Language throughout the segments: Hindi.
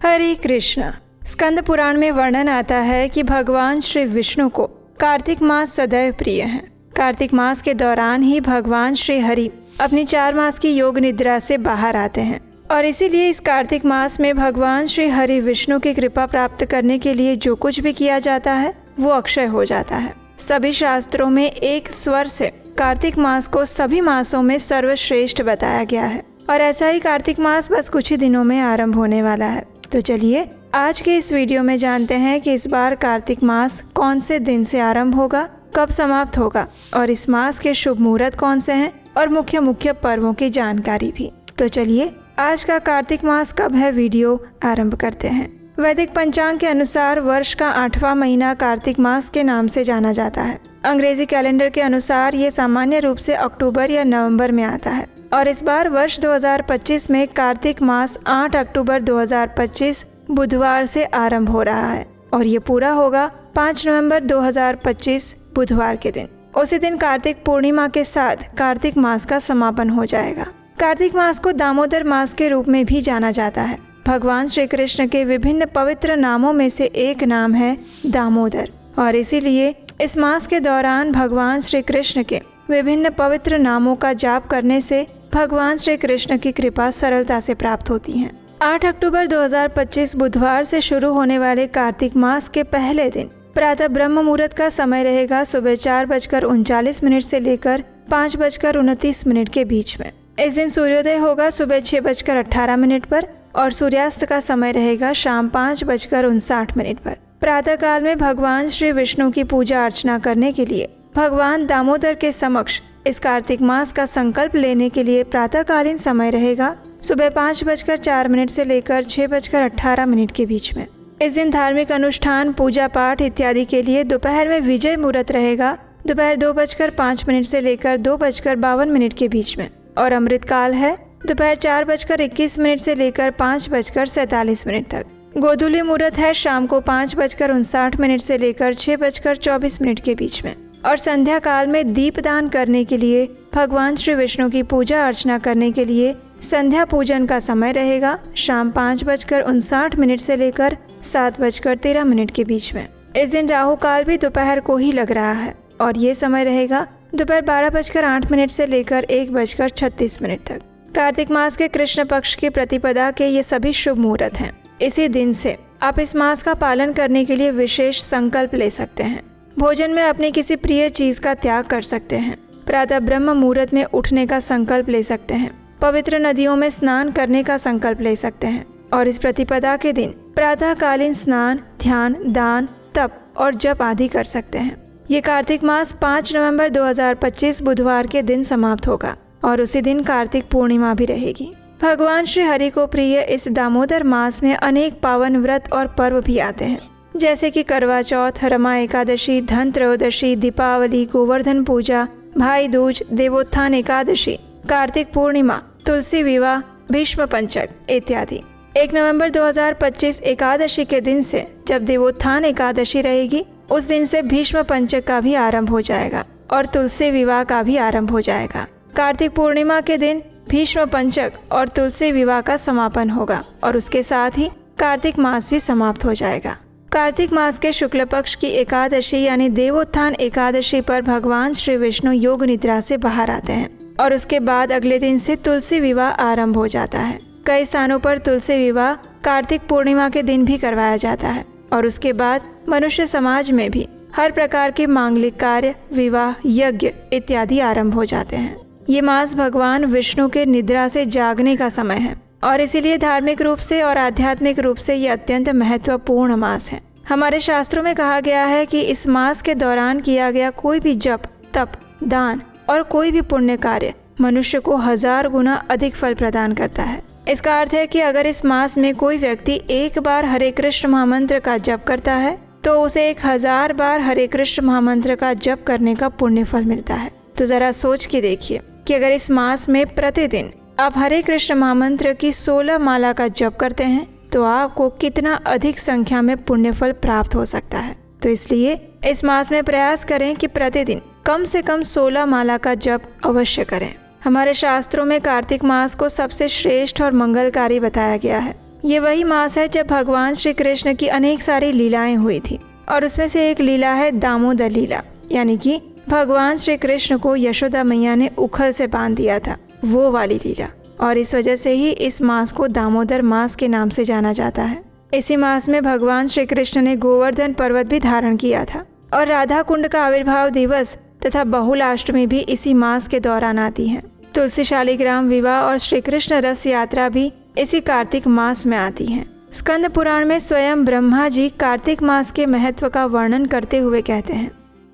हरे कृष्ण। स्कंद पुराण में वर्णन आता है कि भगवान श्री विष्णु को कार्तिक मास सदैव प्रिय है। कार्तिक मास के दौरान ही भगवान श्री हरि अपनी 4 मास की योग निद्रा से बाहर आते हैं और इसीलिए इस कार्तिक मास में भगवान श्री हरि विष्णु की कृपा प्राप्त करने के लिए जो कुछ भी किया जाता है वो अक्षय हो जाता है। सभी शास्त्रों में एक स्वर से कार्तिक मास को सभी मासों में सर्वश्रेष्ठ बताया गया है और ऐसा ही कार्तिक मास बस कुछ ही दिनों में आरंभ होने वाला है। तो चलिए आज के इस वीडियो में जानते हैं कि इस बार कार्तिक मास कौन से दिन से आरंभ होगा, कब समाप्त होगा और इस मास के शुभ मुहूर्त कौन से हैं और मुख्य पर्वों की जानकारी भी। तो चलिए आज का कार्तिक मास कब है वीडियो आरंभ करते हैं। वैदिक पंचांग के अनुसार वर्ष का 8वां महीना कार्तिक मास के नाम से जाना जाता है। अंग्रेजी कैलेंडर के अनुसार ये सामान्य रूप से अक्टूबर या नवंबर में आता है और इस बार वर्ष 2025 में कार्तिक मास 8 अक्टूबर 2025 बुधवार से आरंभ हो रहा है और ये पूरा होगा 5 नवंबर 2025 बुधवार के दिन। उसी दिन कार्तिक पूर्णिमा के साथ कार्तिक मास का समापन हो जाएगा। कार्तिक मास को दामोदर मास के रूप में भी जाना जाता है। भगवान श्री कृष्ण के विभिन्न पवित्र नामों में से एक नाम है दामोदर और इसीलिए इस मास के दौरान भगवान श्री कृष्ण के विभिन्न पवित्र नामों का जाप करने से भगवान श्री कृष्ण की कृपा सरलता से प्राप्त होती है। 8 अक्टूबर 2025 बुधवार से शुरू होने वाले कार्तिक मास के पहले दिन प्रातः ब्रह्म मुहूर्त का समय रहेगा सुबह 4:39 से लेकर 5:29 के बीच में। इस दिन सूर्योदय होगा सुबह 6:18 पर और सूर्यास्त का समय रहेगा शाम 5:59 पर। प्रातः काल में भगवान श्री विष्णु की पूजा अर्चना करने के लिए भगवान दामोदर के समक्ष इस कार्तिक मास का संकल्प लेने के लिए प्रातःकालीन समय रहेगा सुबह 5:04 से लेकर 6:18 के बीच में। इस दिन धार्मिक अनुष्ठान, पूजा पाठ इत्यादि के लिए दोपहर में विजय मुहूर्त रहेगा दोपहर 2:05 से लेकर 2:52 के बीच में और अमृत काल है दोपहर 4:21 से लेकर 5:47 तक। गोधूली मुहूर्त है शाम को 5:59 से लेकर 6:24 के बीच में और संध्या काल में दीपदान करने के लिए भगवान श्री विष्णु की पूजा अर्चना करने के लिए संध्या पूजन का समय रहेगा शाम 5:59 से लेकर 7:13 के बीच में। इस दिन राहु काल भी दोपहर को ही लग रहा है और ये समय रहेगा दोपहर 12:08 से लेकर 1:36 तक। कार्तिक मास के कृष्ण पक्ष की प्रतिपदा के ये सभी शुभ मुहूर्त हैं। इसी दिन से आप इस मास का पालन करने के लिए विशेष संकल्प ले सकते हैं। भोजन में अपनी किसी प्रिय चीज का त्याग कर सकते हैं। प्रातः ब्रह्म मुहूर्त में उठने का संकल्प ले सकते हैं। पवित्र नदियों में स्नान करने का संकल्प ले सकते हैं और इस प्रतिपदा के दिन प्रातःकालीन स्नान, ध्यान, दान, तप और जप आदि कर सकते हैं। ये कार्तिक मास 5 नवंबर 2025 बुधवार के दिन समाप्त होगा और उसी दिन कार्तिक पूर्णिमा भी रहेगी। भगवान श्री हरि को प्रिय इस दामोदर मास में अनेक पावन व्रत और पर्व भी आते हैं जैसे कि करवा चौथ, रमा एकादशी, धन त्रयोदशी, दीपावली, गोवर्धन पूजा, भाई दूज, देवोत्थान एकादशी, कार्तिक पूर्णिमा, तुलसी विवाह, भीष्म पंचक इत्यादि। 1 नवंबर 2025 एकादशी के दिन से जब देवोत्थान एकादशी रहेगी उस दिन से भीष्म पंचक का भी आरंभ हो जाएगा और तुलसी विवाह का भी आरंभ हो जाएगा। कार्तिक पूर्णिमा के दिन भीष्म पंचक और तुलसी विवाह का समापन होगा और उसके साथ ही कार्तिक मास भी समाप्त हो जाएगा। कार्तिक मास के शुक्ल पक्ष की एकादशी यानी देवोत्थान एकादशी पर भगवान श्री विष्णु योग निद्रा से बाहर आते हैं और उसके बाद अगले दिन से तुलसी विवाह आरंभ हो जाता है। कई स्थानों पर तुलसी विवाह कार्तिक पूर्णिमा के दिन भी करवाया जाता है और उसके बाद मनुष्य समाज में भी हर प्रकार के मांगलिक कार्य, विवाह, यज्ञ इत्यादि आरंभ हो जाते हैं। ये मास भगवान विष्णु के निद्रा से जागने का समय है और इसीलिए धार्मिक रूप से और आध्यात्मिक रूप से ये अत्यंत महत्वपूर्ण मास है। हमारे शास्त्रों में कहा गया है कि इस मास के दौरान किया गया कोई भी जप, तप, दान और कोई भी पुण्य कार्य मनुष्य को 1000 गुना अधिक फल प्रदान करता है। इसका अर्थ है कि अगर इस मास में कोई व्यक्ति एक बार हरे कृष्ण महामंत्र का जप करता है तो उसे 1000 बार हरे कृष्ण महामंत्र का जप करने का पुण्य फल मिलता है। तो जरा सोच के देखिए कि अगर इस मास में प्रतिदिन आप हरे कृष्ण महामंत्र की 16 माला का जप करते हैं तो आपको कितना अधिक संख्या में पुण्य फल प्राप्त हो सकता है। तो इसलिए इस मास में प्रयास करें कि प्रतिदिन कम से कम 16 माला का जप अवश्य करें। हमारे शास्त्रों में कार्तिक मास को सबसे श्रेष्ठ और मंगलकारी बताया गया है। ये वही मास है जब भगवान श्री कृष्ण की अनेक सारी लीलाएं हुई थी और उसमें से एक लीला है दामोदर लीला, यानी कि भगवान श्री कृष्ण को यशोदा मैया ने उखल से बांध दिया था, वो वाली लीला। और इस वजह से ही इस मास को दामोदर मास के नाम से जाना जाता है। इसी मास में भगवान श्री कृष्ण ने गोवर्धन पर्वत भी धारण किया था और राधा कुंड का आविर्भाव दिवस तथा बहुलाष्टमी भी इसी मास के दौरान आती है। तुलसी शालिग्राम विवाह और श्री कृष्ण रस यात्रा भी इसी कार्तिक मास में आती है। स्कंद पुराण में स्वयं ब्रह्मा जी कार्तिक मास के महत्व का वर्णन करते हुए कहते हैं,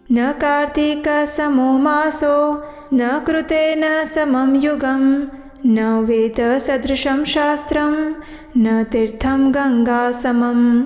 न कार्तिक समो मासो न कृते न समम युगम न वेद सदृशम शास्त्रम न तीर्थम गंगा समम।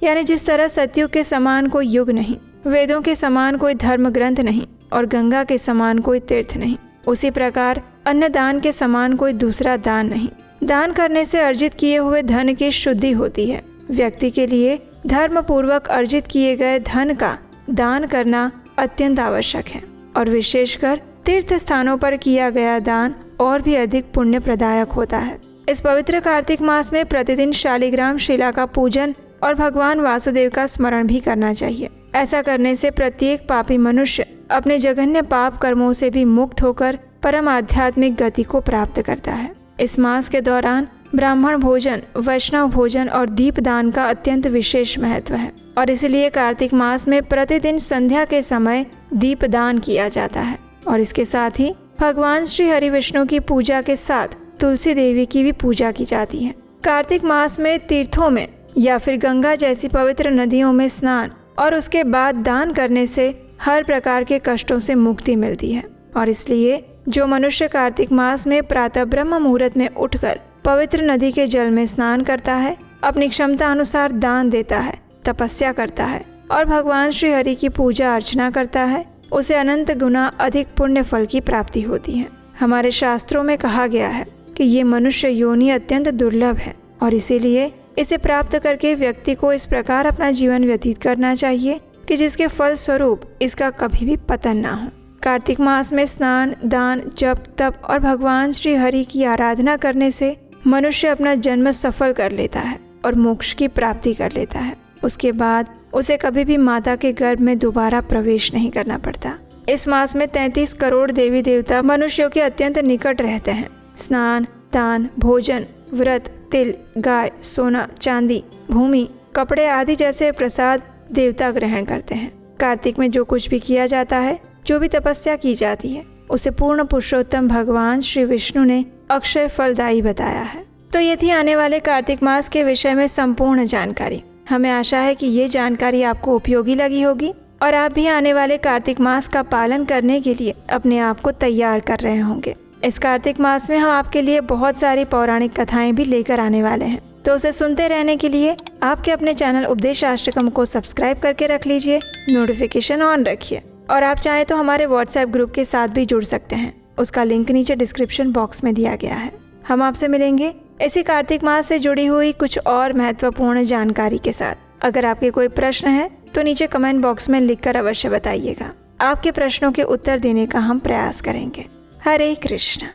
यानी जिस तरह सतयुग के समान कोई युग नहीं, वेदों के समान कोई धर्म ग्रंथ नहीं और गंगा के समान कोई तीर्थ नहीं, उसी प्रकार अन्नदान के समान कोई दूसरा दान नहीं। दान करने से अर्जित किए हुए धन की शुद्धि होती है। व्यक्ति के लिए धर्म पूर्वक अर्जित किए गए धन का दान करना अत्यंत आवश्यक है और विशेषकर तीर्थ स्थानों पर किया गया दान और भी अधिक पुण्य प्रदायक होता है। इस पवित्र कार्तिक मास में प्रतिदिन शालिग्राम शिला का पूजन और भगवान वासुदेव का स्मरण भी करना चाहिए। ऐसा करने से प्रत्येक पापी मनुष्य अपने जघन्य पाप कर्मों से भी मुक्त होकर परम आध्यात्मिक गति को प्राप्त करता है। इस मास के दौरान ब्राह्मण भोजन, वैष्णव भोजन और दीपदान का अत्यंत विशेष महत्व है और इसलिए कार्तिक मास में प्रतिदिन संध्या के समय दीपदान किया जाता है। और इसके साथ ही भगवान श्री हरि विष्णु की पूजा के साथ तुलसी देवी की भी पूजा की जाती है। कार्तिक मास में तीर्थों में या फिर गंगा जैसी पवित्र नदियों में स्नान और उसके बाद दान करने से हर प्रकार के कष्टों से मुक्ति मिलती है। और इसलिए जो मनुष्य कार्तिक मास में प्रातः ब्रह्म मुहूर्त में उठकर पवित्र नदी के जल में स्नान करता है, अपनी क्षमता अनुसार दान देता है, तपस्या करता है और भगवान श्री हरि की पूजा अर्चना करता है, उसे अनंत गुना अधिक पुण्य फल की प्राप्ति होती है। हमारे शास्त्रों में कहा गया है कि ये मनुष्य योनि अत्यंत दुर्लभ है और इसीलिए इसे प्राप्त करके व्यक्ति को इस प्रकार अपना जीवन व्यतीत करना चाहिए कि जिसके फल स्वरूप इसका कभी भी पतन ना हो। कार्तिक मास में स्नान, दान, जप, तप और भगवान श्री हरि की आराधना करने से मनुष्य अपना जन्म सफल कर लेता है और मोक्ष की प्राप्ति कर लेता है। उसके बाद उसे कभी भी माता के गर्भ में दोबारा प्रवेश नहीं करना पड़ता। इस मास में 33 करोड़ देवी देवता मनुष्यों के अत्यंत निकट रहते हैं। स्नान, दान, भोजन, व्रत, तिल, गाय, सोना, चांदी, भूमि, कपड़े आदि जैसे प्रसाद देवता ग्रहण करते हैं। कार्तिक में जो कुछ भी किया जाता है, जो भी तपस्या की जाती है, उसे पूर्ण पुरुषोत्तम भगवान श्री विष्णु ने अक्षय फलदायी बताया है। तो ये थी आने वाले कार्तिक मास के विषय में संपूर्ण जानकारी। हमें आशा है कि ये जानकारी आपको उपयोगी लगी होगी और आप भी आने वाले कार्तिक मास का पालन करने के लिए अपने आप को तैयार कर रहे होंगे। इस कार्तिक मास में हम आपके लिए बहुत सारी पौराणिक कथाएं भी लेकर आने वाले हैं, तो उसे सुनते रहने के लिए आपके अपने चैनल उपदेश आश्रम को सब्सक्राइब करके रख लीजिए, नोटिफिकेशन ऑन रखिए और आप चाहें तो हमारे व्हाट्सएप ग्रुप के साथ भी जुड़ सकते हैं। उसका लिंक नीचे डिस्क्रिप्शन बॉक्स में दिया गया है। हम आपसे मिलेंगे इसी कार्तिक मास से जुड़ी हुई कुछ और महत्वपूर्ण जानकारी के साथ। अगर आपके कोई प्रश्न है तो नीचे कमेंट बॉक्स में लिखकर अवश्य बताइएगा। आपके प्रश्नों के उत्तर देने का हम प्रयास करेंगे। हरे कृष्ण।